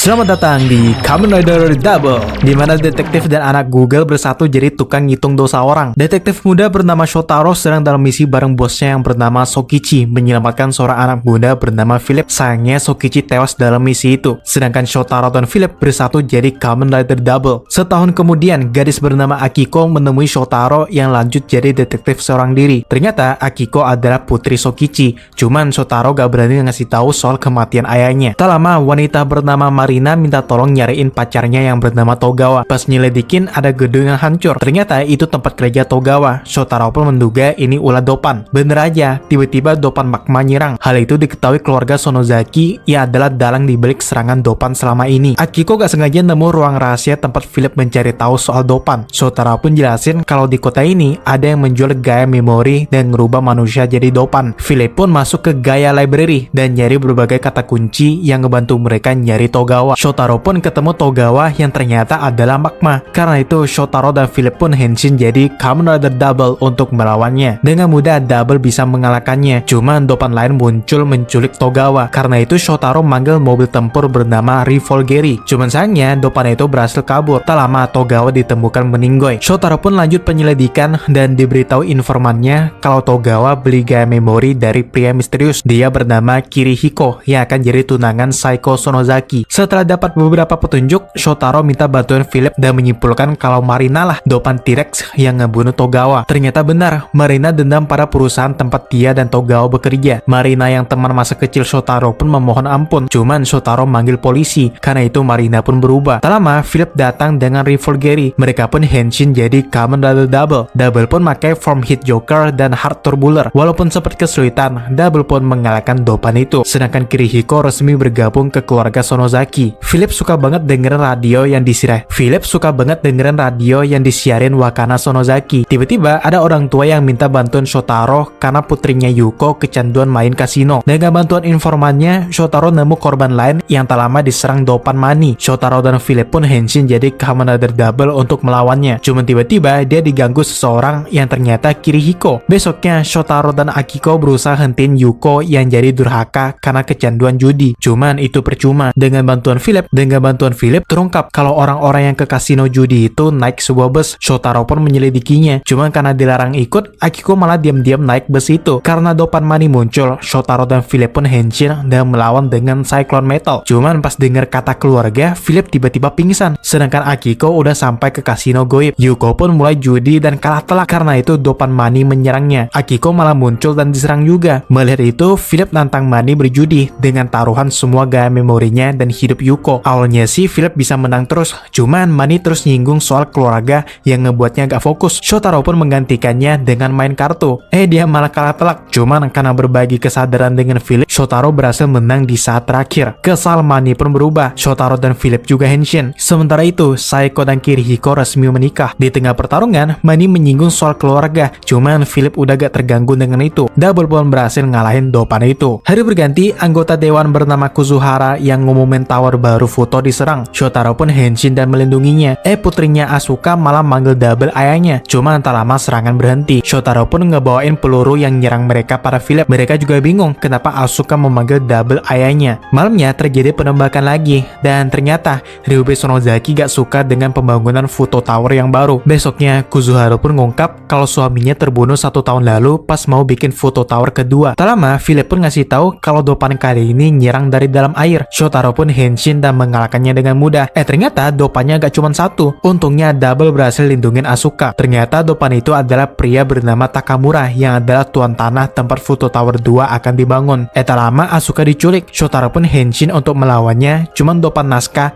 Selamat datang di Kamen Rider Double, di mana detektif dan anak Google bersatu jadi tukang ngitung dosa orang. Detektif muda bernama Shotaro sedang dalam misi bareng bosnya yang bernama Sokichi menyelamatkan seorang anak muda bernama Philip. Sayangnya Sokichi tewas dalam misi itu, sedangkan Shotaro dan Philip bersatu jadi Kamen Rider Double. Setahun kemudian, gadis bernama Akiko menemui Shotaro yang lanjut jadi detektif seorang diri. Ternyata Akiko adalah putri Sokichi, cuman Shotaro gak berani ngasih tahu soal kematian ayahnya. Tak lama, wanita bernama Marina minta tolong nyariin pacarnya yang bernama Togawa. Pas nyelidikin ada gedung yang hancur. Ternyata itu tempat kerja Togawa. Shotaro pun menduga ini ulah Dopan. Bener aja, tiba-tiba Dopan magma nyerang. Hal itu diketahui keluarga Sonozaki yang adalah dalang dibalik serangan Dopan selama ini. Akiko gak sengaja nemu ruang rahasia tempat Philip mencari tahu soal Dopan. Shotaro pun jelasin kalau di kota ini ada yang menjual gaya memori dan ngerubah manusia jadi Dopan. Philip pun masuk ke gaya library dan nyari berbagai kata kunci yang ngebantu mereka nyari Togawa. Shotaro pun ketemu Togawa yang ternyata adalah magma. Karena itu Shotaro dan Philip pun henshin jadi Kamen Rider Double untuk melawannya. Dengan mudah Double bisa mengalahkannya. Cuman Dopan lain muncul menculik Togawa. Karena itu Shotaro manggil mobil tempur bernama Revolgeri. Cuman sayangnya Dopan itu berhasil kabur. Tak lama Togawa ditemukan meninggoy. Shotaro pun lanjut penyelidikan dan diberitahu informannya kalau Togawa beli gaya memori dari pria misterius. Dia bernama Kirihiko yang akan jadi tunangan Saiko Sonozaki. Setelah dapat beberapa petunjuk, Shotaro minta bantuan Philip dan menyimpulkan kalau Marina lah Dopan T-Rex yang ngebunuh Togawa. Ternyata benar, Marina dendam pada perusahaan tempat dia dan Togawa bekerja. Marina yang teman masa kecil Shotaro pun memohon ampun, cuman Shotaro manggil polisi. Karena itu Marina pun berubah. Tak lama, Philip datang dengan Revolgeri. Mereka pun henshin jadi Kamen Rider Double. Double pun pakai form Hit Joker dan Heart Turbular. Walaupun sempat kesulitan, Double pun mengalahkan Dopan itu. Sedangkan Kirihiko resmi bergabung ke keluarga Sonozaki. Philip suka banget dengerin radio yang disiarin Wakana Sonozaki. Tiba-tiba ada orang tua yang minta bantuan Shotaro karena putrinya Yuko kecanduan main kasino. Dengan bantuan informannya, Shotaro nemu korban lain yang tak lama diserang Dopan Mani. Shotaro dan Philip pun henshin jadi Kamen Rider Double untuk melawannya. Cuman tiba-tiba dia diganggu seseorang yang ternyata Kirihiko. Besoknya Shotaro dan Akiko berusaha hentiin Yuko yang jadi durhaka karena kecanduan judi. Cuman itu percuma. Dengan bantuan Philip terungkap kalau orang-orang yang ke kasino judi itu naik sebuah bus. Shotaro pun menyelidikinya. Cuman karena dilarang ikut, Akiko malah diam-diam naik bus itu. Karena Dopan Mani muncul, Shotaro dan Philip pun henshin dan melawan dengan Cyclone Metal. Cuman pas dengar kata keluarga, Philip tiba-tiba pingsan. Sedangkan Akiko udah sampai ke kasino goib. Yuko pun mulai judi dan kalah telak. Karena itu Dopan Mani menyerangnya. Akiko malah muncul dan diserang juga. Melihat itu, Philip nantang Mani berjudi dengan taruhan semua gaya memorinya dan hidup Yuko. Awalnya sih Philip bisa menang terus, cuman Mani terus nyinggung soal keluarga yang ngebuatnya gak fokus. Shotaro pun menggantikannya dengan main kartu. Dia malah kalah telak. Cuman karena berbagi kesadaran dengan Philip, Shotaro berhasil menang di saat terakhir. Kesal Mani pun berubah. Shotaro dan Philip juga henshin. Sementara itu, Saiko dan Kirihiko resmi menikah. Di tengah pertarungan, Mani menyinggung soal keluarga. Cuman Philip udah gak terganggu dengan itu. Double pun berhasil ngalahin Dopan itu. Hari berganti, anggota dewan bernama Kuzuhara yang ngumumin tower baru foto diserang. Shotaro pun henshin dan melindunginya. Putrinya Asuka malah manggil Double ayahnya. Cuma tak lama serangan berhenti. Shotaro pun ngebawain peluru yang nyerang mereka para Philip. Mereka juga bingung kenapa Asuka memanggil Double ayahnya. Malamnya terjadi penembakan lagi. Dan ternyata Ryubei Sonozaki gak suka dengan pembangunan foto tower yang baru. Besoknya Kuzuhara pun ngungkap kalau suaminya terbunuh 1 tahun lalu pas mau bikin foto tower kedua. Tak lama Philip pun ngasih tahu kalau Dopan kali ini nyerang dari dalam air. Shotaro pun henshin dan mengalahkannya dengan mudah. Ternyata Dopannya gak cuma satu. Untungnya Double berhasil lindungin Asuka. Ternyata Dopan itu adalah pria bernama Takamura yang adalah tuan tanah tempat foto tower 2 akan dibangun. Tak lama Asuka diculik. Shotaro pun henshin untuk melawannya. Cuman Dopan Naska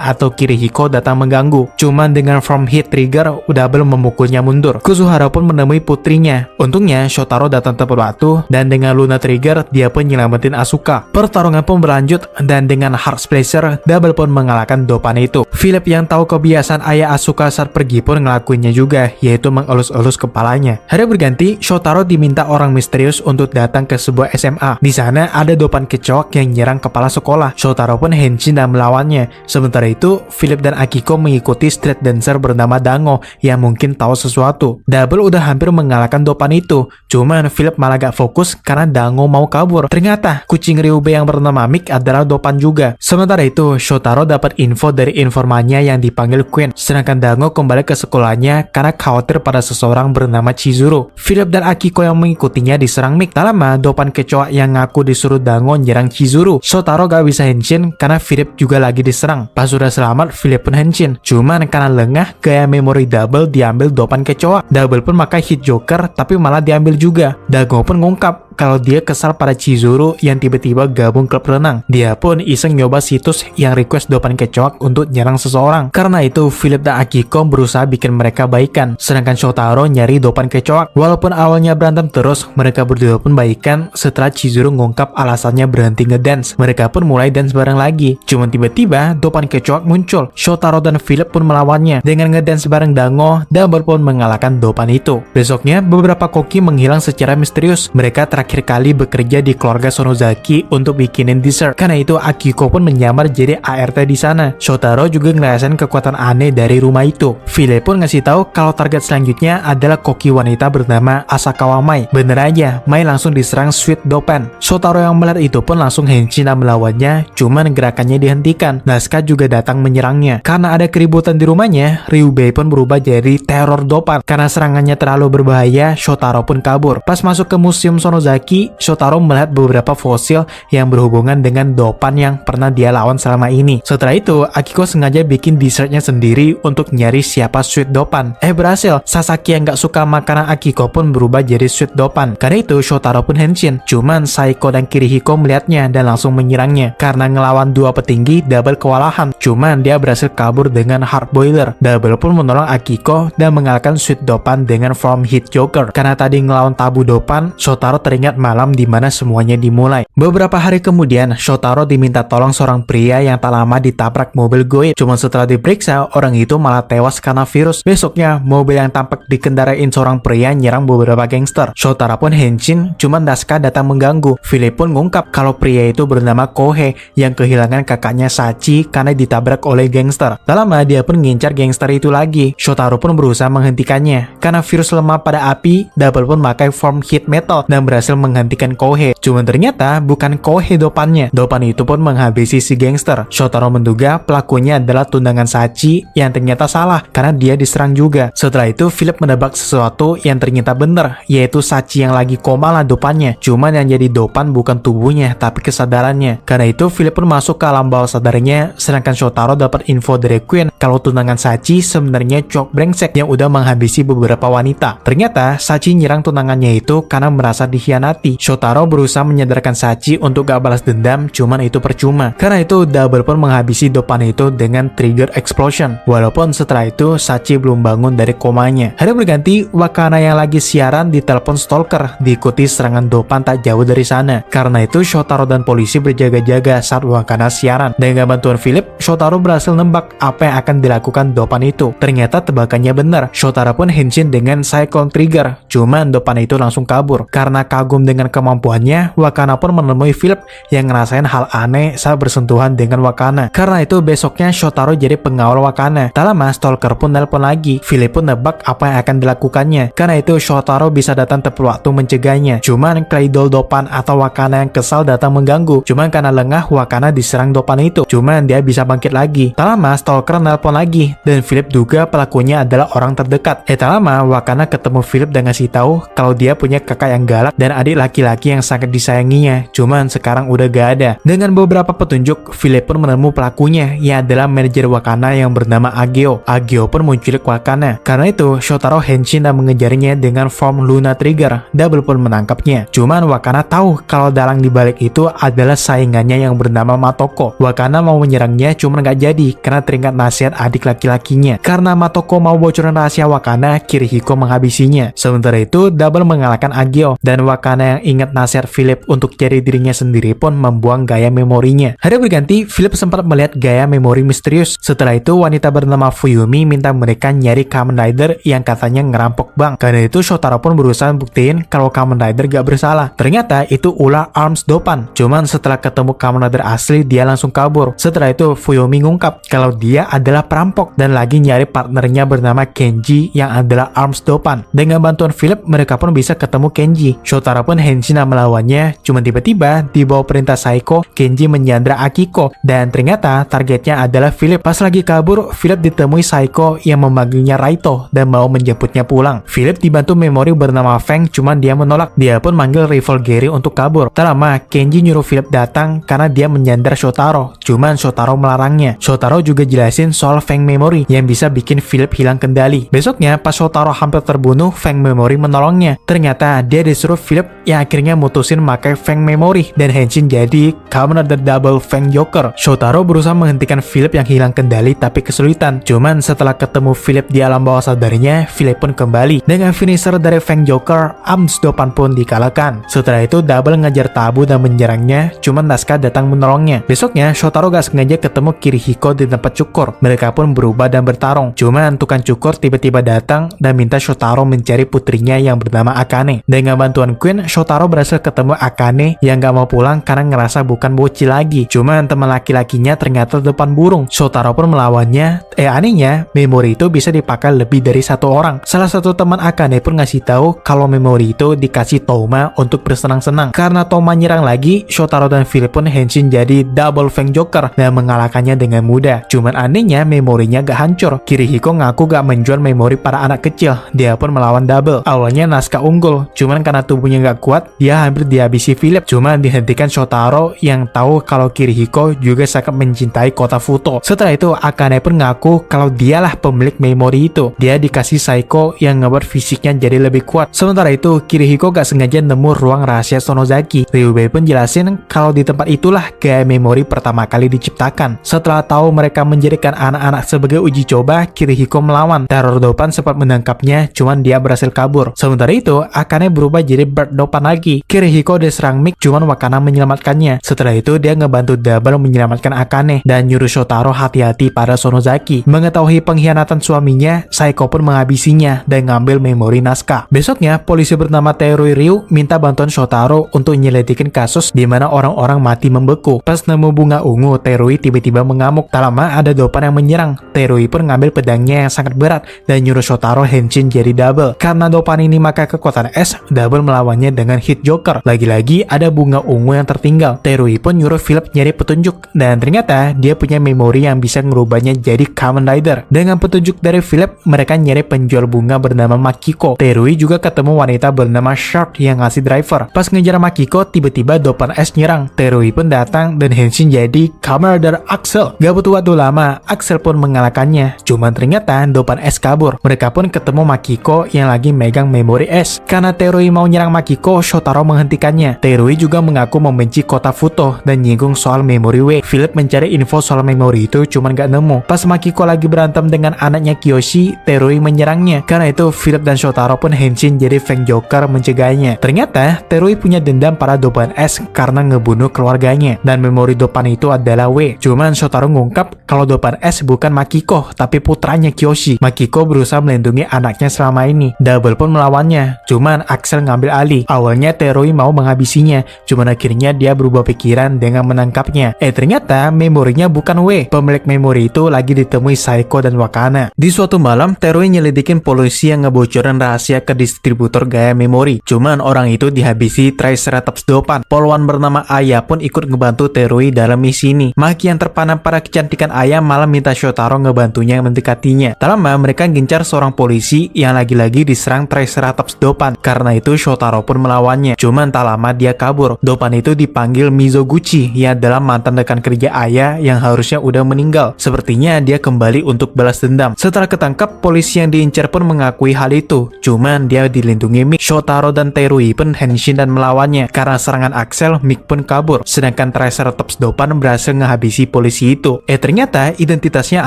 atau Kirihiko datang mengganggu. Cuman dengan form hit trigger, Double memukulnya mundur. Kuzuhara pun menemui putrinya. Untungnya Shotaro datang tepat waktu dan dengan Luna Trigger dia pun nyelamatin Asuka. Pertarungan pun berlanjut dan dengan Heart Splacer, Double pun mengalahkan Dopan itu. Philip yang tahu kebiasaan ayah Asuka saat pergi pun ngelakuinnya juga, yaitu mengelus-elus kepalanya. Hari berganti, Shotaro diminta orang misterius untuk datang ke sebuah SMA. Di sana ada Dopan kecoak yang nyerang kepala sekolah. Shotaro pun henshin dan melawannya. Sementara itu, Philip dan Akiko mengikuti street dancer bernama Dango yang mungkin tahu sesuatu. Double udah hampir mengalahkan Dopan itu. Cuman Philip malah gak fokus karena Dango mau kabur. Ternyata Ternyata kucing Ryubei yang bernama Mick adalah Dopan juga. Sementara itu, Shotaro dapat info dari informannya yang dipanggil Queen. Sedangkan Dango kembali ke sekolahnya karena khawatir pada seseorang bernama Chizuru. Philip dan Akiko yang mengikutinya diserang Mick. Tak lama, Dopan kecoa yang ngaku disuruh Dango nyerang Chizuru. Shotaro gak bisa henshin karena Philip juga lagi diserang. Pas sudah selamat, Philip pun henshin. Cuman karena lengah, gaya memori double diambil Dopan kecoa. Double pun pakai hit joker tapi malah diambil juga. Dango pun ngungkap kalau dia kesal pada Chizuru yang tiba-tiba gabung klub renang. Dia pun iseng nyoba situs yang request Dopan kecoak untuk nyerang seseorang. Karena itu, Philip dan Akiko berusaha bikin mereka baikan. Sedangkan Shotaro nyari Dopan kecoak. Walaupun awalnya berantem terus, mereka berdua pun baikan setelah Chizuru ngungkap alasannya berhenti ngedance. Mereka pun mulai dance bareng lagi. Cuman tiba-tiba Dopan kecoak muncul. Shotaro dan Philip pun melawannya. Dengan ngedance bareng Dango, Double pun mengalahkan Dopan itu. Besoknya, beberapa koki menghilang secara misterius. Mereka terakhir kali bekerja di keluarga Sonozaki untuk bikinin dessert. Karena itu Akiko pun menyamar jadi ART di sana. Shotaro juga ngerasain kekuatan aneh dari rumah itu. Philip pun ngasih tahu kalau target selanjutnya adalah koki wanita bernama Asakawa Mai. Bener aja, Mai langsung diserang Sweet Dopan. Shotaro yang melihat itu pun langsung henshin dan melawannya, cuman gerakannya dihentikan. Naska juga datang menyerangnya. Karena ada keributan di rumahnya, Ryubei pun berubah jadi teror Dopan. Karena serangannya terlalu berbahaya, Shotaro pun kabur. Pas masuk ke museum Sonozaki, Shotaro melihat beberapa fosil yang berhubungan dengan Dopan yang pernah dia lawan selama ini. Setelah itu, Akiko sengaja bikin dessertnya sendiri untuk nyari siapa Sweet Dopan. Berhasil. Sasaki yang gak suka makanan Akiko pun berubah jadi Sweet Dopan. Karena itu, Shotaro pun henshin. Cuman Saiko dan Kirihiko melihatnya dan langsung menyerangnya. Karena ngelawan dua petinggi, Double kewalahan. Cuman dia berhasil kabur dengan Heart Boiler. Double pun menolong Akiko dan mengalahkan Sweet Dopan dengan form Hit Joker. Karena tadi ngelawan tabu Dopan, Shotaro teringat malam di mana semuanya dimulai. Beberapa hari kemudian, Shotaro diminta tolong seorang pria yang tak lama ditabrak mobil goib. Cuma setelah diperiksa, orang itu malah tewas karena virus. Besoknya, mobil yang tampak dikendarain seorang pria nyerang beberapa gangster. Shotaro pun henshin, cuman Naska datang mengganggu. Philip pun ngungkap kalau pria itu bernama Kohei yang kehilangan kakaknya Sachi karena ditabrak oleh gangster. Tak lama, dia pun ngincar gangster itu lagi. Shotaro pun berusaha menghentikannya. Karena virus lemah pada api, Double pun pakai form Hit Metal dan berhasil menghentikan Kohei. Cuman ternyata bukan Kohei Dopannya. Dopan itu pun menghabisi si gangster. Shotaro menduga pelakunya adalah tunangan Sachi yang ternyata salah karena dia diserang juga. Setelah itu Philip menebak sesuatu yang ternyata benar, yaitu Sachi yang lagi koma lah Dopannya. Cuman yang jadi Dopan bukan tubuhnya tapi kesadarannya. Karena itu Philip pun masuk ke alam bawah sadarnya, sedangkan Shotaro dapat info dari Queen kalau tunangan Sachi sebenarnya cowok brengsek yang udah menghabisi beberapa wanita. Ternyata Sachi nyerang tunangannya itu karena merasa dikhianati. Shotaro berusaha menyadarkan Sachi untuk gak balas dendam, cuman itu percuma. Karena itu Double pun menghabisi Dopan itu dengan trigger explosion. Walaupun setelah itu Sachi belum bangun dari komanya. Hari berganti, Wakana yang lagi siaran ditelepon stalker, diikuti serangan Dopan tak jauh dari sana. Karena itu Shotaro dan polisi berjaga-jaga saat Wakana siaran. Dengan bantuan Philip, Shotaro berhasil nembak apa yang akan dilakukan Dopan itu. Ternyata tebakannya benar. Shotaro pun henshin dengan Cyclone Trigger. Cuman Dopan itu langsung kabur. Karena kagum dengan kemampuannya, Wakana pun menemui Philip yang ngerasain hal aneh saat bersentuhan dengan Wakana. Karena itu besoknya Shotaro jadi pengawal Wakana. Tak lama stalker pun nelpon lagi. Philip pun nebak apa yang akan dilakukannya. Karena itu Shotaro bisa datang tepat waktu mencegahnya. Cuman Claydol Dopan atau Wakana yang kesal datang mengganggu. Cuman karena lengah, Wakana diserang Dopan itu. Cuman dia bisa bangkit lagi. Tak lama stalker nelpon lagi dan Philip duga pelakunya adalah orang terdekat. Tak lama Wakana ketemu Philip dan ngasih tahu kalau dia punya kakak yang galak dan adik laki-laki yang sangat disayanginya, cuman sekarang udah gak ada. Dengan beberapa petunjuk, Philip pun menemukan pelakunya, yang adalah manajer Wakana yang bernama Ageo. Ageo pun menculik Wakana. Karena itu, Shotaro henshin dan mengejarnya dengan form Luna Trigger. Double pun menangkapnya. Cuman Wakana tahu kalau dalang dibalik itu adalah saingannya yang bernama Matoko. Wakana mau menyerangnya, cuman gak jadi karena teringat nasihat adik laki-lakinya. Karena Matoko mau bocorin rahasia Wakana, Kirihiko menghabisinya. Sementara itu, Double mengalahkan Ageo dan Wakana yang ingat nasihat Philip untuk cari dirinya sendiri pun membuang gaya memorinya. Hari berganti, Philip sempat melihat gaya memori misterius. Setelah itu, wanita bernama Fuyumi minta mereka nyari Kamen Rider yang katanya ngerampok bank. Karena itu, Shotaro pun berusaha buktiin kalau Kamen Rider gak bersalah. Ternyata itu ulah Arms Dopan. Cuman setelah ketemu Kamen Rider asli, dia langsung kabur. Setelah itu, Fuyumi ngungkap kalau dia adalah perampok dan lagi nyari partnernya bernama Kenji yang adalah Arms Dopan. Dengan bantuan Philip, mereka pun bisa ketemu Kenji. Shotaro Shotaro pun henshin dan melawannya, cuma tiba-tiba di bawah perintah Saeko, Kenji menyandra Akiko, dan ternyata targetnya adalah Philip. Pas lagi kabur, Philip ditemui Saeko yang memanggilnya Raito dan mau menjemputnya pulang. Philip dibantu memori bernama Feng, cuman dia menolak. Dia pun manggil rival Gary untuk kabur. Tak lama, Kenji nyuruh Philip datang karena dia menyandar Shotaro, cuman Shotaro melarangnya. Shotaro juga jelasin soal Feng Memory yang bisa bikin Philip hilang kendali. Besoknya, pas Shotaro hampir terbunuh, Feng Memory menolongnya. Ternyata dia disuruh Philip yang akhirnya mutusin pakai Feng Memory dan henshin jadi Commander Double Feng Joker. Shotaro berusaha menghentikan Philip yang hilang kendali tapi kesulitan. Cuman setelah ketemu Philip di alam bawah sadarnya, Philip pun kembali. Dengan finisher dari Feng Joker, Arms Dopan pun dikalahkan. Setelah itu Double ngejar Tabu dan menyerangnya, cuman Naska datang menolongnya. Besoknya, Shotaro gak sengaja ketemu Kirihiko di tempat cukur. Mereka pun berubah dan bertarung. Cuman tukang cukur tiba-tiba datang dan minta Shotaro mencari putrinya yang bernama Akane. Dengan bantuan Queen, Shotaro berhasil ketemu Akane yang gak mau pulang karena ngerasa bukan bocil lagi. Cuman teman laki-lakinya ternyata depan burung. Shotaro pun melawannya. Anehnya, memori itu bisa dipakai lebih dari satu orang. Salah satu teman Akane pun ngasih tahu kalau memori itu dikasih Touma untuk bersenang-senang. Karena Touma nyerang lagi, Shotaro dan Philip pun henshin jadi Double Feng Joker dan mengalahkannya dengan mudah. Cuman anehnya memorinya gak hancur. Kirihiko ngaku gak menjual memori para anak kecil. Dia pun melawan Double. Awalnya Naska unggul, cuman karena tubuhnya gak kuat, dia hampir dihabisi Philip. Cuman dihentikan Shotaro yang tahu kalau Kirihiko juga sangat mencintai kota Futo. Setelah itu Akane pun ngaku kalau dialah pemilik memori itu. Dia dikasih Saeko yang ngebuat fisiknya jadi lebih kuat. Sementara itu Kirihiko gak sengaja nemu ruang rahasia Sonozaki. Ryubei pun jelasin kalau di tempat itulah gaya memori pertama kali diciptakan. Setelah tahu mereka menjadikan anak-anak sebagai uji coba, Kirihiko melawan. Teror Dopan sempat menangkapnya, cuman dia berhasil kabur. Sementara itu Akane berubah jadi Bird Dopan lagi. Kirihiko diserang Mick, cuman Wakana menyelamatkannya. Setelah itu dia ngebantu Double menyelamatkan Akane dan nyuruh Shotaro hati-hati pada Sonozaki. Mengetahui pengkhianatan suaminya, Saeko pun menghabisinya dan ngambil memori Naska. Besoknya, polisi bernama Terui Ryu minta bantuan Shotaro untuk nyelidikin kasus di mana orang-orang mati membeku. Pas nemu bunga ungu, Terui tiba-tiba mengamuk. Tak lama ada Dopan yang menyerang. Terui pun ngambil pedangnya yang sangat berat dan nyuruh Shotaro henshin jadi Double. Karena Dopan ini makai kekuatan es, Double melawannya dengan hit Joker. Lagi-lagi ada bunga ungu yang tertinggal. Terui pun nyuruh Philip nyari petunjuk dan ternyata dia punya memori yang bisa ngerubahnya jadi Kamen Rider. Dengan petunjuk dari Philip, mereka nyari penjual bunga bernama Makiko. Terui juga ketemu wanita bernama Sharp yang ngasih driver. Pas ngejar Makiko, tiba-tiba Dopan es nyerang. Terui pun datang dan henshin jadi Kamen Rider Axel. Gak butuh waktu lama, Axel pun mengalahkannya. Cuman ternyata Dopan es kabur. Mereka pun ketemu Makiko yang lagi megang memori es. Karena Terui mau nyerang Makiko, Shotaro menghentikannya. Terui juga mengaku membenci kota Futo dan nyinggung soal memori W. Philip mencari info soal memori itu cuman gak nemu. Pas Makiko lagi berantem dengan anaknya Kiyoshi, Terui menyerangnya. Karena itu Philip dan Shotaro pun henshin jadi Feng Joker mencegahnya. Ternyata Terui punya dendam pada Dopan S karena ngebunuh keluarganya dan memori Dopan itu adalah W. Cuman Shotaro ngungkap kalau Dopan S bukan Makiko tapi putranya Kiyoshi. Makiko berusaha melindungi anaknya selama ini. Double pun melawannya. Cuman Axel ngambil alih. Awalnya Terui mau menghabisinya, cuman akhirnya dia berubah pikiran dengan menangkapnya. Ternyata memorinya bukan W. Pemilik memori itu lagi ditemui Saeko dan Wakana. Di suatu malam, Terui nyelidikin polisi yang ngebocorin rahasia ke distributor gaya memori. Cuman orang itu dihabisi Triceratops Dopan. Polwan bernama Aya pun ikut ngebantu Terui dalam misi ini. Maki yang terpana pada kecantikan Aya malah minta Shotaro ngebantunya mendekatinya. Tak lama mereka gencar seorang polisi yang lagi-lagi diserang Triceratops Dopan. Karena itu Shotaro pun melawannya. Cuman tak lama dia kabur. Dopan itu dipanggil Mizoguchi yang adalah mantan rekan kerja Aya yang harusnya udah meninggal. Sepertinya dia kembali untuk balas dendam. Setelah ketangkap, polisi yang diincar pun mengakui hal itu. Cuman dia dilindungi Mick. Shotaro dan Terui pun henshin dan melawannya. Karena serangan Axel, Mick pun kabur. Sedangkan Triceratops Dopan berhasil ngehabisi polisi itu. Ternyata identitasnya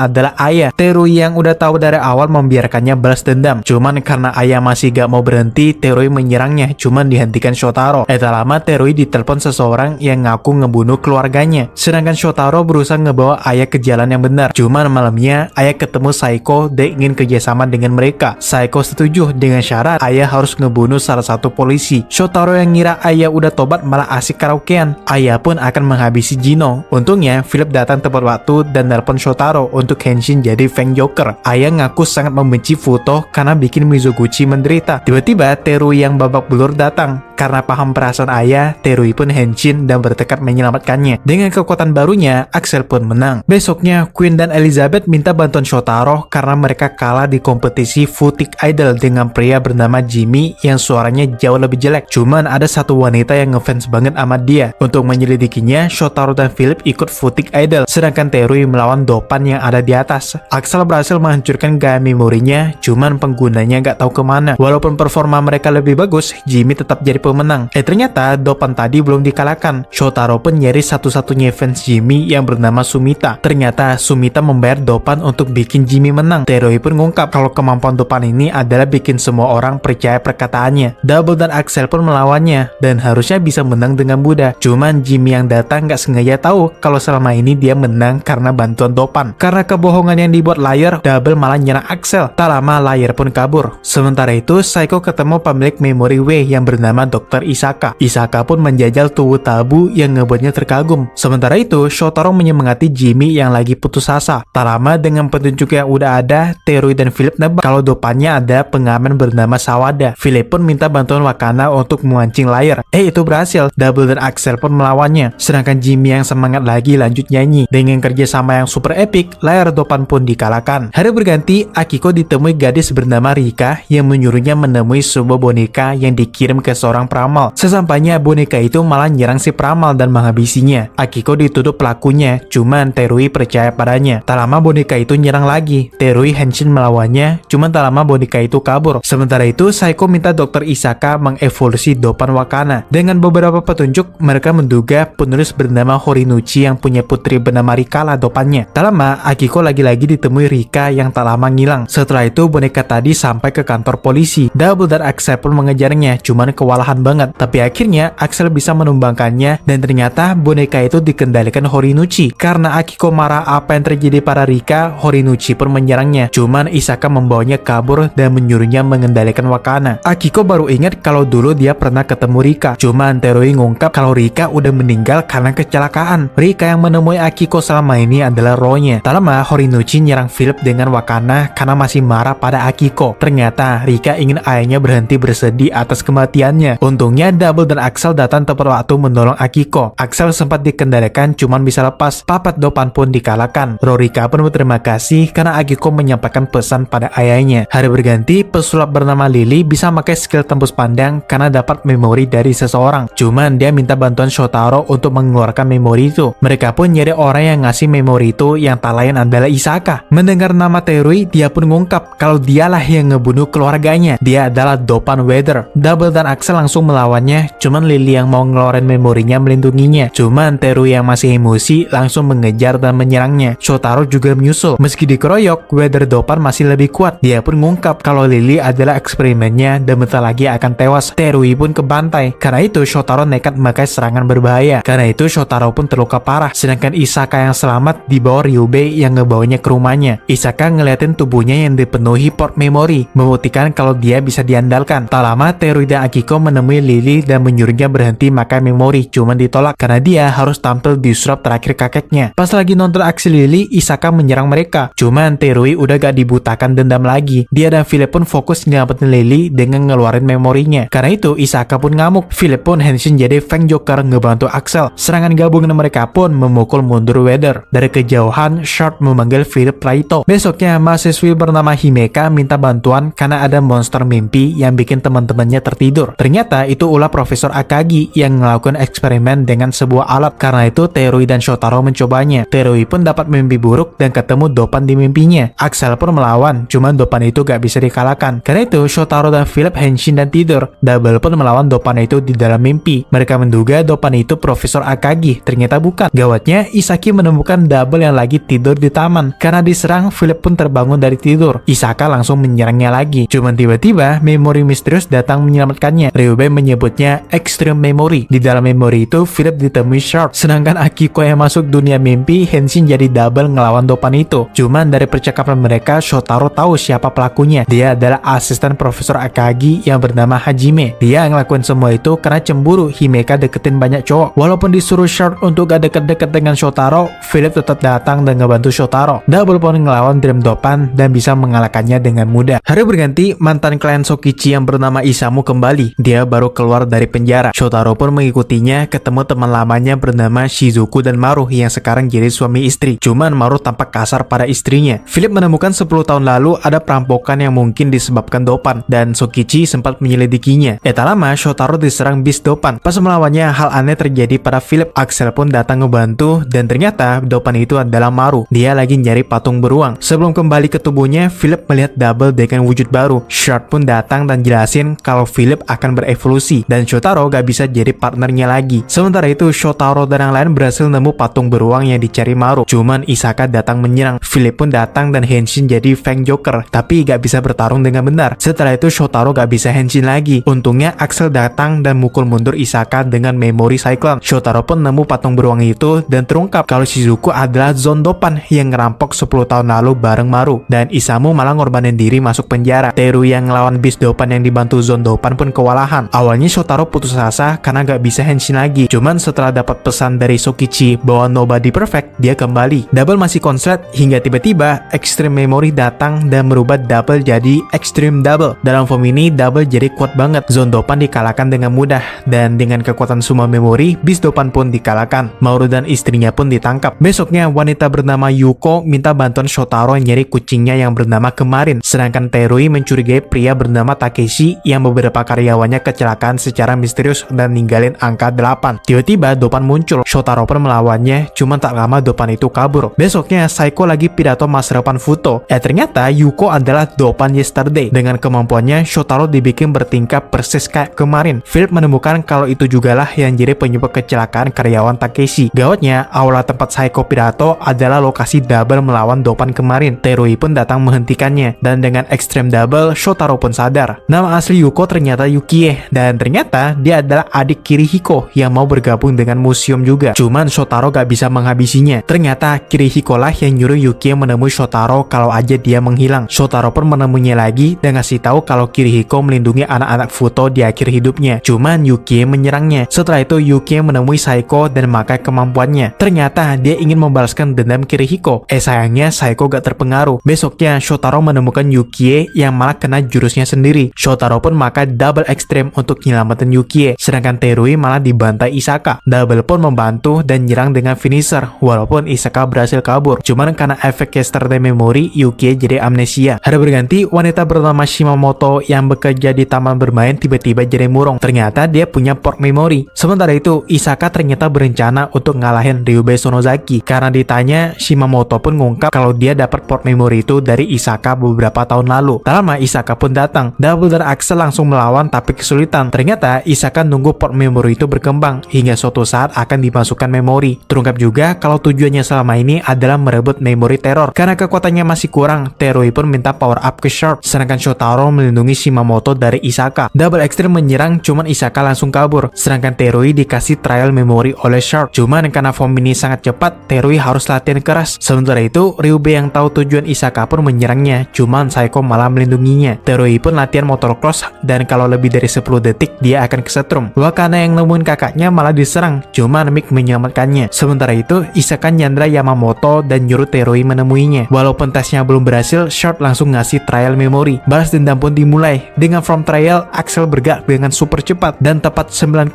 adalah Aya. Terui yang udah tahu dari awal membiarkannya balas dendam. Cuman karena Aya masih gak mau berhenti, Terui menyerangnya. Cuman dihentikan Shotaro. Tak lama Terui ditelepon seseorang yang ngaku ngebunuh keluarganya. Sedangkan Shotaro berusaha ngebawa Aya ke jalan yang benar. Cuman malamnya Aya ketemu Saeko dan ingin kerjasama dengan mereka. Saeko setuju dengan syarat Aya harus ngebunuh salah satu polisi. Shotaro yang ngira Aya udah tobat malah asik karaokean. Aya pun akan menghabisi Jino. Untungnya Philip datang tepat waktu dan nelpon Shotaro untuk henshin jadi Feng Joker. Aya ngaku sangat membenci Futo karena bikin Mizoguchi menderita. Tiba-tiba Terui yang babak belur datang. Karena paham perasaan ayah, Terui pun henshin dan bertekad menyelamatkannya. Dengan kekuatan barunya, Axel pun menang. Besoknya, Queen dan Elizabeth minta bantuan Shotaro karena mereka kalah di kompetisi Footic Idol dengan pria bernama Jimmy yang suaranya jauh lebih jelek. Cuman ada satu wanita yang ngefans banget sama dia. Untuk menyelidikinya, Shotaro dan Philip ikut Footic Idol, sedangkan Terui melawan Dopan yang ada di atas. Axel berhasil menghancurkan gaya memorinya, cuman penggunanya nggak tahu kemana. Walaupun performa mereka lebih bagus, Jimmy tetap jadi pemenang. Ternyata Dopan tadi belum dikalahkan. Shotaro pun nyari satu-satunya fans Jimmy yang bernama Sumita. Ternyata Sumita membayar Dopan untuk bikin Jimmy menang. Terui pun ngungkap kalau kemampuan Dopan ini adalah bikin semua orang percaya perkataannya. Double dan Axel pun melawannya dan harusnya bisa menang dengan mudah. Cuman Jimmy yang datang nggak sengaja tahu kalau selama ini dia menang karena bantuan Dopan. Karena kebohongan yang dibuat Liar, Double malah nyerang Axel. Tak lama Liar pun kabur. Sementara itu, Saiko ketemu pemilik memori W yang bernama Dr. Isaka. Isaka pun menjajal tubuh tabu yang ngebuatnya terkagum. Sementara itu, Shotaro menyemangati Jimmy yang lagi putus asa. Tak lama dengan petunjuk yang udah ada, Terui dan Philip nebak kalau Dopannya ada pengamen bernama Sawada. Philip pun minta bantuan Wakana untuk memancing Liar. Itu berhasil. Double dan Axel pun melawannya. Sedangkan Jimmy yang semangat lagi lanjut nyanyi. Dengan kerjasama yang super epic, Liar Dopan pun dikalahkan. Hari berganti, Akiko ditemui gadis bernama Rika yang menyuruhnya menemui sebuah boneka yang dikirim ke seorang peramal. Sesampainya boneka itu malah nyerang si peramal dan menghabisinya. Akiko dituduh pelakunya, cuman Terui percaya padanya. Tak lama boneka itu nyerang lagi. Terui henshin melawannya, cuman tak lama boneka itu kabur. Sementara itu, Saiko minta Dr. Isaka mengevolusi Dopan Wakana. Dengan beberapa petunjuk, mereka menduga penulis bernama Horinuchi yang punya putri bernama Rika lah Dopannya. Tak lama, Akiko lagi-lagi ditemui Rika yang tak lama ngilang. Setelah itu, boneka tadi sampai ke kantor polisi. Double dan Axel pun mengejarnya, cuman kewalahan banget. Tapi akhirnya, Axel bisa menumbangkannya dan ternyata boneka itu dikendalikan Horinuchi. Karena Akiko marah apa yang terjadi pada Rika, Horinuchi pun menyerangnya. Cuman Isaka membawanya kabur dan menyuruhnya mengendalikan Wakana. Akiko baru ingat kalau dulu dia pernah ketemu Rika. Cuman Terui ngungkap kalau Rika udah meninggal karena kecelakaan. Rika yang menemui Akiko selama ini adalah rohnya. Tak lama, Horinuchi nyerang Philip dengan Wakana karena masih marah pada Akiko. Ternyata Rika ingin ayahnya berhenti bersedih atas kematiannya. Untungnya Double dan Axel datang tepat waktu menolong Akiko. Axel sempat dikendalikan cuman bisa lepas. Papat Dopan pun dikalahkan. Rika pun berterima kasih karena Akiko menyampaikan pesan pada ayahnya. Hari berganti, pesulap bernama Lily bisa pakai skill tembus pandang karena dapat memori dari seseorang. Cuman dia minta bantuan Shotaro untuk mengeluarkan memori itu. Mereka pun nyari orang yang ngasih memori itu yang tak lain adalah Isaka. Mendengar nama Terui, dia pun ngungkap kalau dialah yang ngebunuh keluarganya. Dia adalah Dopan Weather. Double dan Axel langsung melawannya, cuman Lily yang mau ngeluarin memorinya melindunginya. Cuman Terui yang masih emosi langsung mengejar dan menyerangnya. Shotaro juga menyusul. Meski dikeroyok, Weather Dopan masih lebih kuat. Dia pun ngungkap kalau Lily adalah eksperimennya dan bentar lagi akan tewas. Terui pun kebantai. Karena itu Shotaro nekat memakai serangan berbahaya. Karena itu Shotaro pun terluka parah. Sedangkan Isaka yang selamat dibawa Ryubei yang ngebawanya ke rumahnya. Isaka ngeliatin tubuhnya yang dipenuhi port memory, membuktikan kalau dia bisa diandalkan. Tak lama Terui dan Akiko menemui Lily dan menyuruhnya berhenti makan memori, cuman ditolak karena dia harus tampil di surat terakhir kakeknya. Pas lagi nonton aksi Lily, Isaka menyerang mereka. Cuman Terui udah gak dibutakan dendam lagi. Dia dan Philip pun fokus nyelamatin Lily dengan ngeluarin memorinya. Karena itu Isaka pun ngamuk. Philip pun henshin jadi Fang Joker ngebantu Axel. Serangan gabungan mereka pun memukul mundur Weather. Dari kejauhan, Sharp memanggil Philip Raito. Besoknya mahasiswi bernama Himeka minta bantuan karena ada monster mimpi yang bikin teman-temannya tertidur. Ternyata itu ulah Profesor Akagi yang melakukan eksperimen dengan sebuah alat. Karena itu Terui dan Shotaro mencobanya. Terui pun dapat mimpi buruk dan ketemu Dopan di mimpinya. Axel pun melawan, cuman Dopan itu gak bisa dikalahkan. Karena itu Shotaro dan Philip henshin dan tidur. Double pun melawan Dopan itu di dalam mimpi. Mereka menduga Dopan itu Profesor Akagi, ternyata bukan. Gawatnya, Isaki menemukan Double yang lagi tidur di taman. Karena diserang, Philip pun terbangun dari tidur. Isaka langsung menyerangnya lagi. Cuman tiba-tiba memori misterius datang menyelamatkannya. Ryubei menyebutnya Extreme Memory. Di dalam memori itu Philip ditemui Sharp. Sedangkan Akiko yang masuk dunia mimpi henshin jadi Double ngelawan Dopan itu. Cuman dari percakapan mereka, Shotaro tahu siapa pelakunya. Dia adalah asisten Profesor Akagi yang bernama Hajime. Dia ngelakuin semua itu karena cemburu Himeka deketin banyak cowok. Walaupun disuruh Sharp untuk gak deket-deket dengan Shotaro, Philip tetap datang dan ngebantu Shotaro. Double pun ngelawan Dream Dopan dan bisa mengalahkannya dengan mudah. Hari berganti, mantan klien Sokichi yang bernama Isamu kembali. Dia baru keluar dari penjara. Shotaro pun mengikutinya ketemu teman lamanya bernama Shizuku dan Maru yang sekarang jadi suami istri. Cuman Maru tampak kasar pada istrinya. Philip menemukan 10 tahun lalu ada perampokan yang mungkin disebabkan Dopan dan Sokichi sempat menyelidikinya. Tak lama Shotaro diserang bis Dopan. Pas melawannya hal aneh terjadi pada Philip. Axel pun datang ngebantu dan ternyata Dopan itu adalah Maru. Dia lagi nyari patung beruang. Sebelum kembali ke tubuhnya, Philip melihat Double dengan wujud baru. Shard pun datang dan jelasin kalau Philip akan berevolusi dan Shotaro gak bisa jadi partnernya lagi. Sementara itu Shotaro dan yang lain berhasil nemu patung beruang yang dicari Maru. Cuman Isaka datang menyerang. Philip pun datang dan henshin jadi Fang Joker, tapi gak bisa bertarung dengan benar. Setelah itu Shotaro gak bisa henshin lagi. Untungnya Axel datang dan mukul mundur Isaka dengan memori Cyclone. Shotaro pun nemu patung beruang itu dan terungkap kalau Shizuku adalah Zon Dopan yang ngerampok 10 tahun lalu bareng Maru, dan Isamu malah ngorbanin diri masuk penjara. Teru yang ngelawan bis Dopan yang dibantu Zon Dopan pun kewalahan. Awalnya Shotaro putus asa karena gak bisa henshin lagi. Cuman setelah dapat pesan dari Sokichi bahwa Nobody Perfect, dia kembali. Double masih konslet hingga tiba-tiba Extreme Memory datang dan merubah Double jadi Extreme Double. Dalam form ini Double jadi kuat banget. Zon Dopan dikalahkan dengan mudah dan dengan kekuatan semua memori, bis Dopan pun dikalahkan. Maru dan istrinya pun ditangkap. Besoknya wanita bernama Yuko minta bantuan Shotaro nyari kucingnya yang bernama Kemarin. Sedangkan Terui mencurigai pria bernama Takeshi yang beberapa karyawannya kecelakaan secara misterius dan ninggalin angka 8. Tiba-tiba Dopan muncul. Shotaro pun melawannya, cuman tak lama Dopan itu kabur. Besoknya Saiko lagi pidato masa depan Futo. Ternyata Yuko adalah Dopan Yesterday. Dengan kemampuannya Shotaro dibikin bertingkah persis kayak Kemarin. Philip menemukan kalau itu jugalah yang jadi penyebab kecelakaan karyawan Takeshi. Gawatnya, aula tempat Saiko pidato adalah lokasi Double melawan Dopan Kemarin. Terui pun datang menghentikannya, dan dengan Extreme Double, Shotaro pun sadar. Nama asli Yuko ternyata Yukie, dan ternyata dia adalah adik Kirihiko yang mau bergabung dengan museum juga. Cuman Shotaro gak bisa menghabisinya. Ternyata Kirihiko lah yang nyuruh Yukie menemui Shotaro kalau aja dia menghilang. Shotaro pun menemuinya lagi dan ngasih tahu kalau Kirihiko melindungi anak-anak Futo di akhir hidupnya. Cuman Yukie menyerangnya. Setelah itu Yukie menemui Saiko dan memakai kemampuannya. Ternyata dia ingin membalaskan dendam Kirihiko. Sayangnya Saiko gak terpengaruh. Besoknya Shotaro menemukan Yukie yang malah kena jurusnya sendiri. Shotaro pun memakai Double Extreme untuk nyelamatin Yukie. Sedangkan Terui malah dibantai Isaka. Double pun membantu dan nyerang dengan finisher walaupun Isaka berhasil kabur. Cuman karena efek Yesterday Memory, Yukie jadi amnesia. Hari berganti, wanita bernama Shimamoto yang bekerja di taman bermain tiba-tiba jadi murung. Ternyata dia punya port memory. Sementara itu Isaka ternyata berencana untuk ngalahin Ryubei Sonozaki. Karena ditanya, Shimamoto pun ngungkap kalau dia dapat port memory itu dari Isaka beberapa tahun lalu. Tak lama Isaka pun datang. Double dan Axel langsung melawan tapi kesulitan. Ternyata Isaka nunggu port memory itu berkembang hingga suatu saat akan dimasukkan memori. Terungkap juga kalau tujuannya selama ini adalah merebut memori teror. Karena kekuatannya masih kurang, Terui pun minta power up ke Shard. Sedangkan Shotaro melindungi Shimamoto dari Isaka. Double Extreme menyerang, cuman Isaka langsung kabur. Sedangkan Terui dikasih trial memory oleh Shard. Cuman karena form ini sangat cepat, Terui harus latihan keras. Sementara itu Ryubei yang tahu tujuan Isaka pun menyerangnya, cuman Saiko malah melindunginya. Terui pun latihan motocross dan kalau lebih dari 10 detik dia akan kesetrum. Wakana yang nemuin kakaknya malah diserang, cuman Mick menyelamatkannya. Sementara itu Isaka nyandra Yamamoto dan nyuruh Terui menemuinya. Walaupun tesnya belum berhasil, Shard langsung ngasih trial memory. Balas dendam pun dimulai. Dengan from trial, Axel bergerak dengan super cepat dan tepat 9,9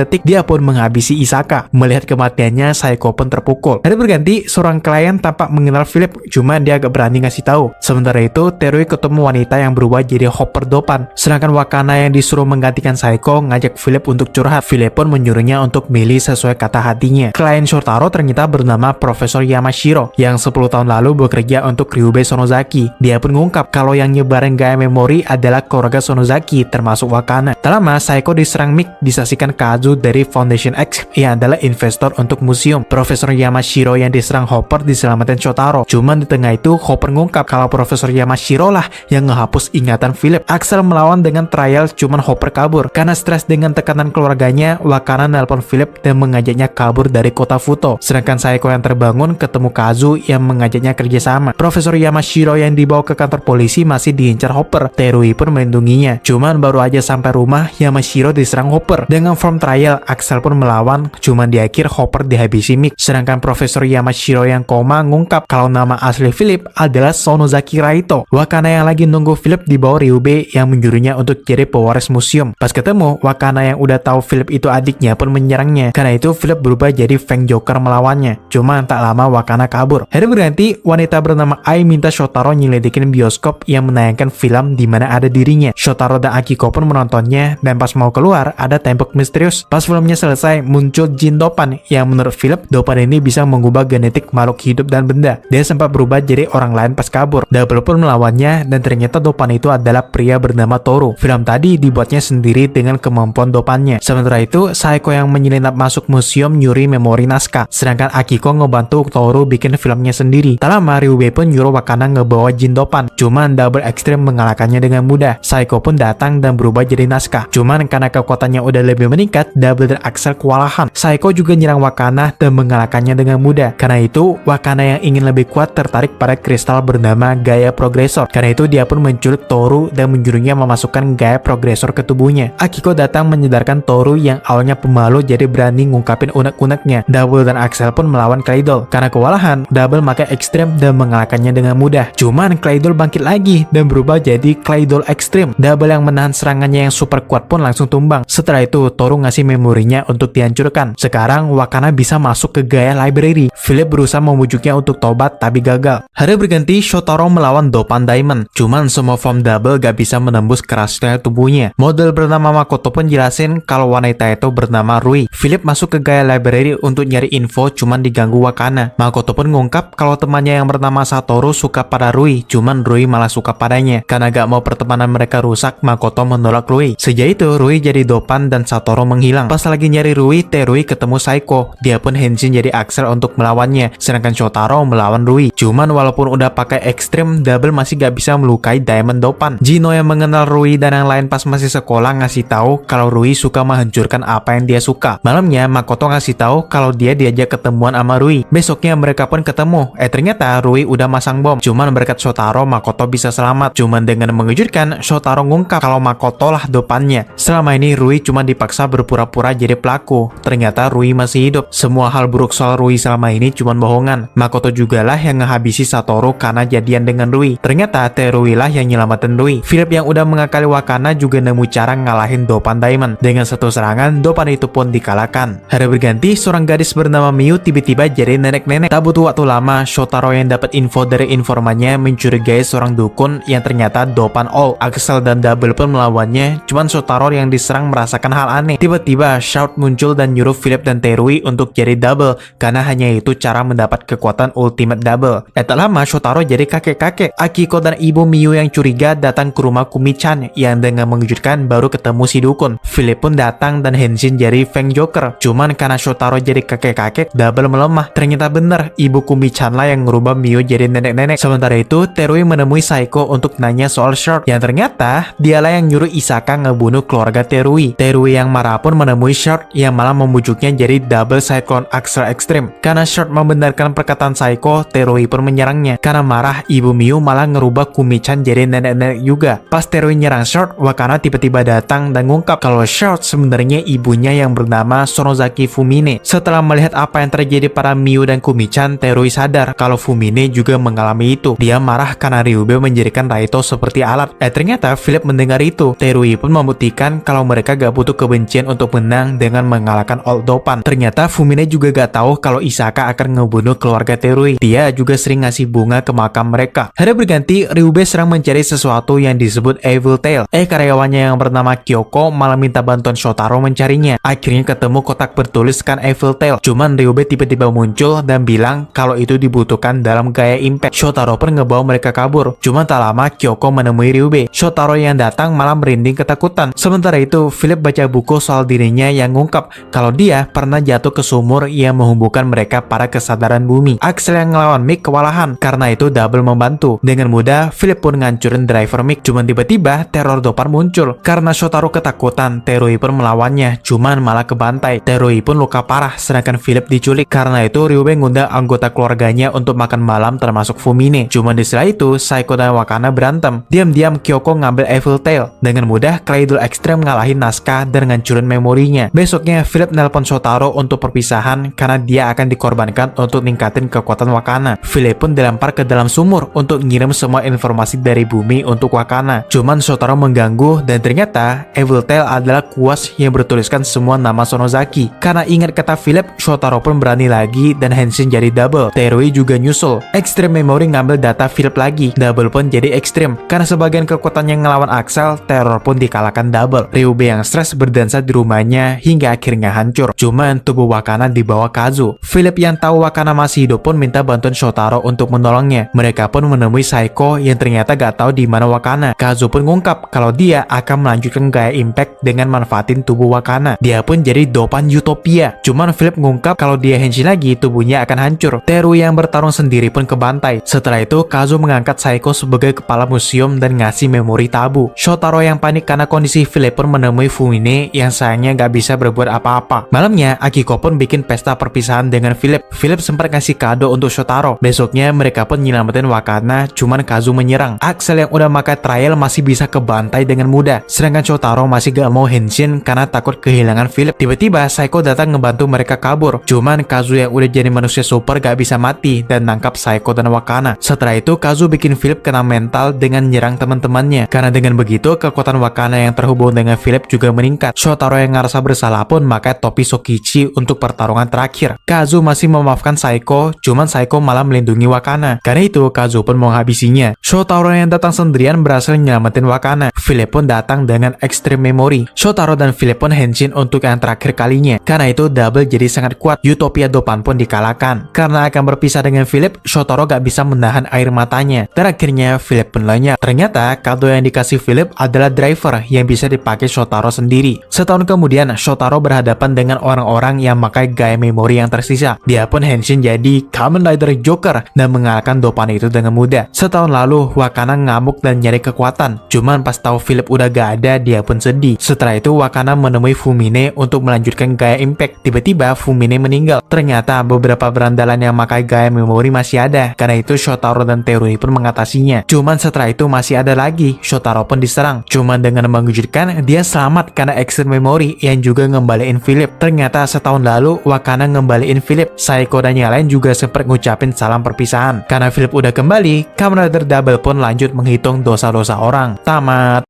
detik dia pun menghabisi Isaka. Melihat kematiannya, Saiko pun terpukul. Hari berganti, seorang klien tampak mengenal Philip, cuma dia agak berani ngasih tahu. Sementara itu, Terui ketemu wanita yang berubah jadi Hopper Dopan. Sedangkan Wakana yang disuruh menggantikan Saiko ngajak Philip untuk curhat. Philip pun menyuruhnya untuk milih sesuai kata hatinya. Klien Shotaro ternyata bernama Profesor Yamashiro yang 10 tahun lalu bekerja untuk Ryubei Sonozaki. Dia pun mengungkap kalau yang nyebarin gaya memori adalah keluarga Sonozaki termasuk Wakana. Tak lama, Saiko diserang Mick, disaksikan Kazu dari Foundation X yang adalah investor untuk museum. Profesor Yamashiro yang diserang Hopper diselamatkan Shotaro. Cuman di tengah itu Hopper mengungkap kalau Profesor Yamashiro lah yang ngehapus ingatan Philip. Axel melawan dengan trial, cuman Hopper kabur. Karena stres dengan tekanan keluarganya, Wakana nelpon Philip dan mengajaknya kabur dari kota Futo. Sedangkan Saiko yang terbangun ketemu Kazu yang mengajaknya kerjasama. Profesor Yamashiro yang dibawa ke kantor polisi masih diincar Hopper. Terui pun melindunginya. Cuman baru aja sampai rumah, Yamashiro diserang Hopper. Dengan from trial, Axel pun melawan, cuman di akhir Hopper dihabisi Mick. Sedangkan Profesor Yamashiro yang koma ngungkap kalau nama asli Philip adalah Sonozaki Raito. Wakana yang lagi nunggu Philip di bawah Ryubei yang menyuruhnya untuk jadi pewaris musuh. museum. Pas ketemu, Wakana yang udah tahu Philip itu adiknya pun menyerangnya. Karena itu Philip berubah jadi Fang Joker melawannya. Cuma tak lama Wakana kabur. Hari berganti, wanita bernama Ai minta Shotaro nyelidikin bioskop yang menayangkan film di mana ada dirinya. Shotaro dan Akiko pun menontonnya, dan pas mau keluar ada tembok misterius. Pas filmnya selesai, muncul jin Dopan yang menurut Philip, Dopan ini bisa mengubah genetik makhluk hidup dan benda. Dia sempat berubah jadi orang lain pas kabur. Double pun melawannya, dan ternyata Dopan itu adalah pria bernama Toru. Film tadi dibuatnya sendiri dengan kemampuan Dopannya. Sementara itu, Saeko yang menyelinap masuk museum nyuri memori naskah, sedangkan Akiko ngebantu Toru bikin filmnya sendiri. Tak lama, Ryube pun nyuruh Wakana ngebawa jin Dopan. Cuman Double Extreme mengalahkannya dengan mudah. Saeko pun datang dan berubah jadi naskah. Cuman karena kekuatannya udah lebih meningkat, Double dan Axel kewalahan. Saeko juga nyerang Wakana dan mengalahkannya dengan mudah. Karena itu, Wakana yang ingin lebih kuat tertarik pada kristal bernama Gaia Progressor. Karena itu dia pun menculik Toru dan menyuruhnya memasukkan Gaia Progressor ke tubuhnya. Akiko datang menyadarkan Toru yang awalnya pemalu jadi berani ngungkapin unek-uneknya. Double dan Axel pun melawan Claydol. Karena kewalahan, Double pakai ekstrem dan mengalahkannya dengan mudah. Cuman Claydol bangkit lagi dan berubah jadi Claydol Extreme. Double yang menahan serangannya yang super kuat pun langsung tumbang. Setelah itu, Toru ngasih memorinya untuk dihancurkan. Sekarang Wakana bisa masuk ke Gaia Library. Philip berusaha membujuknya untuk tobat tapi gagal. Hari berganti, Shotaro melawan Dopan Diamond. Cuman semua form Double gak bisa menembus kerasnya tubuhnya. Model bernama Makoto pun jelasin kalau wanita itu bernama Rui. Philip masuk ke Gaia Library untuk nyari info, cuman diganggu Wakana. Makoto pun ngungkap kalau temannya yang bernama Satoru suka pada Rui, cuman Rui malah suka padanya. Karena gak mau pertemanan mereka rusak, Makoto menolak Rui. Sejak itu, Rui jadi Dopan dan Satoru menghilang. Pas lagi nyari Rui, Terui ketemu Saeko. Dia pun henshin jadi Axel untuk melawannya, sedangkan Shotaro melawan Rui. Cuman walaupun udah pakai ekstrim, Double masih gak bisa melukai Diamond Dopan. Jino yang mengenal Rui dan yang lain pas masih sekolah ngasih tahu kalau Rui suka menghancurkan apa yang dia suka. Malamnya, Makoto ngasih tahu kalau dia diajak ketemuan sama Rui. Besoknya mereka pun ketemu. Ternyata Rui udah masang bom. Cuman berkat Shotaro, Makoto bisa selamat. Cuman dengan mengejutkan, Shotaro ngungkap kalau Makoto lah Dopannya. Selama ini Rui cuma dipaksa berpura-pura jadi pelaku. Ternyata Rui masih hidup. Semua hal buruk soal Rui selama ini cuma bohongan. Makoto jugalah yang ngehabisi Satoru karena jadian dengan Rui. Ternyata Terui lah yang nyelamatin Rui. Philip yang udah mengakali Wakana juga nemu cara ngalahin Dopan Diamond. Dengan satu serangan, Dopan itu pun dikalahkan. Hari berganti, seorang gadis bernama Miu tiba-tiba jadi nenek-nenek. Tak butuh waktu lama, Shotaro yang dapat info dari informannya mencurigai seorang dukun yang ternyata Dopan All. Axel dan Double pun melawannya, cuman Shotaro yang diserang merasakan hal aneh. Tiba-tiba, Shout muncul dan nyuruh Philip dan Terui untuk jadi Double, karena hanya itu cara mendapat kekuatan Ultimate Double. Tak lama, Shotaro jadi kakek-kakek. Akiko dan ibu Miu yang curiga datang ke rumah Kumi-chan, yang dengan mengejutkan baru ketemu si dukun. Philip pun datang dan henshin jadi Fang Joker. Cuman karena Shotaro jadi kakek-kakek, Double melemah. Ternyata bener, ibu Kumi-chan lah yang ngerubah Miu jadi nenek-nenek. Sementara itu, Terui menemui Saeko untuk nanya soal Short, yang ternyata dialah yang nyuruh Isaka ngebunuh keluarga Terui. Terui yang marah pun menemui Short yang malah membujuknya jadi Double Cyclone Axel Extreme. Karena Short membenarkan perkataan Saeko, Terui pun menyerangnya. Karena marah, ibu Miu malah ngerubah Kumi-chan jadi nenek-nenek juga. Pas Terui nyerang Short, Wakana tiba-tiba datang dan ngungkap kalau Short sebenarnya ibunya yang bernama Sonozaki Fumine. Setelah melihat apa yang terjadi pada Miu dan Kumi-chan, Terui sadar kalau Fumine juga mengalami itu. Dia marah karena Ryube menjadikan Raito seperti alat. Ternyata Philip mendengar itu. Terui pun membuktikan kalau mereka gak butuh kebencian untuk menang dengan mengalahkan Old Dopan. Ternyata Fumine juga gak tahu kalau Isaka akan ngebunuh keluarga Terui. Dia juga sering ngasih bunga ke makam mereka. Hari berganti, Ryube sedang mencari sesuatu yang disebut Evil Tail. Karyawannya yang bernama Kyoko malah minta bantuan Shotaro mencarinya. Akhirnya ketemu kotak bertuliskan Evil Tail. Cuman Ryube tiba-tiba muncul dan bilang kalau itu dibutuhkan dalam Gaia Impact. Shotaro pun ngebawa mereka kabur. Cuman tak lama Kyoko menemui Ryube. Shotaro yang datang malah merinding ketakutan. Sementara itu, Philip baca buku soal dirinya yang ngungkap kalau dia pernah jatuh ke sumur yang menghubungkan mereka pada kesadaran bumi. Axel yang ngelawan Mick kewalahan. Karena itu Double membantu. Dengan mudah, Philip pun ngancurin driver Mick. Cuman tiba-tiba teror Dopan muncul. Karena Shotaro ketakutan, Terui pun melawannya. Cuman malah kebantai. Terui pun luka parah, sedangkan Philip diculik. Karena itu Ryube ngundang anggota keluarganya untuk makan malam termasuk Fumine. Cuman di setelah itu, Saeko dan Wakana berantem. Diam-diam Kyoko ngambil Evil Tail. Dengan mudah, Claydol Extreme ngalahin naskah dan ngancurin memorinya. Besoknya, Philip nelpon Shotaro untuk perpisahan karena dia akan dikorbankan untuk ningkatin kekuatan Wakana. Philip pun dilempar ke dalam sumur untuk ngirim semua informasi dari bumi untuk Wakana. Cuman Shotaro mengganggu dan ternyata Ternyata Evil Tail adalah kuas yang bertuliskan semua nama Sonozaki. Karena ingat kata Philip, Shotaro pun berani lagi dan Henshin jadi double. Terui juga nyusul. Extreme Memory ngambil data Philip lagi. Double pun jadi ekstrim. Karena sebagian kekuatan yang ngelawan Axel, teror pun dikalahkan double. Ryube yang stres berdansa di rumahnya hingga akhirnya hancur. Cuman tubuh Wakana dibawa Kazu. Philip yang tahu Wakana masih hidup pun minta bantuan Shotaro untuk menolongnya. Mereka pun menemui Saiko yang ternyata gak tahu di mana Wakana. Kazu pun ngungkap kalau dia akan melanjutkan gaya impact dengan manfaatin tubuh Wakana. Dia pun jadi Dopan Utopia. Cuman Philip ngungkap kalau dia Henshin lagi, tubuhnya akan hancur. Teru yang bertarung sendiri pun kebantai. Setelah itu, Kazu mengangkat Saiko sebagai kepala museum dan ngasih memori tabu. Shotaro yang panik karena kondisi Philip pun menemui Fumine yang sayangnya gak bisa berbuat apa-apa. Malamnya, Akiko pun bikin pesta perpisahan dengan Philip. Philip sempat ngasih kado untuk Shotaro. Besoknya, mereka pun nyelamatin Wakana, cuman Kazu menyerang. Axel yang udah makai trial masih bisa kebantai dengan mudah. Sedangkan Shotaro masih gak mau Henshin karena takut kehilangan Philip. Tiba-tiba Saiko datang ngebantu mereka kabur. Cuman Kazu yang udah jadi manusia super gak bisa mati dan nangkap Saiko dan Wakana. Setelah itu Kazu bikin Philip kena mental dengan nyerang teman-temannya. Karena dengan begitu kekuatan Wakana yang terhubung dengan Philip juga meningkat. Shotaro yang ngerasa bersalah pun makai topi Sokichi untuk pertarungan terakhir. Kazu masih memaafkan Saiko, cuman Saiko malah melindungi Wakana. Karena itu Kazu pun menghabisinya. Shotaro yang datang sendirian berhasil nyelamatin Wakana. Philip pun datang dengan Extreme Memory. Shotaro dan Philip pun Henshin untuk yang terakhir kalinya. Karena itu double jadi sangat kuat. Utopia Dopan pun dikalahkan. Karena akan berpisah dengan Philip, Shotaro gak bisa menahan air matanya. Dan akhirnya Philip pun lenyap. Ternyata kado yang dikasih Philip adalah driver yang bisa dipakai Shotaro sendiri. Setahun kemudian Shotaro berhadapan dengan orang-orang yang memakai gaya memori yang tersisa. Dia pun Henshin jadi Kamen Rider Joker dan mengalahkan Dopan itu dengan mudah. Setahun lalu Wakana ngamuk dan nyari kekuatan. Cuman pas tahu Philip udah gak ada, dia pun sedih. Setelah itu Wakana menemui Fumine untuk melanjutkan gaya impact. Tiba-tiba Fumine meninggal. Ternyata beberapa berandalan yang memakai gaya memori masih ada. Karena itu Shotaro dan Terui pun mengatasinya. Cuman setelah itu masih ada lagi. Shotaro pun diserang. Cuman dengan mengejutkan, dia selamat karena Extreme Memory yang juga ngembaliin Philip. Ternyata setahun lalu Wakana ngembaliin Philip. Saiko dan yang lain juga sempat ngucapin salam perpisahan. Karena Philip udah kembali, Kamen Rider Double pun lanjut menghitung dosa-dosa orang. Tamat.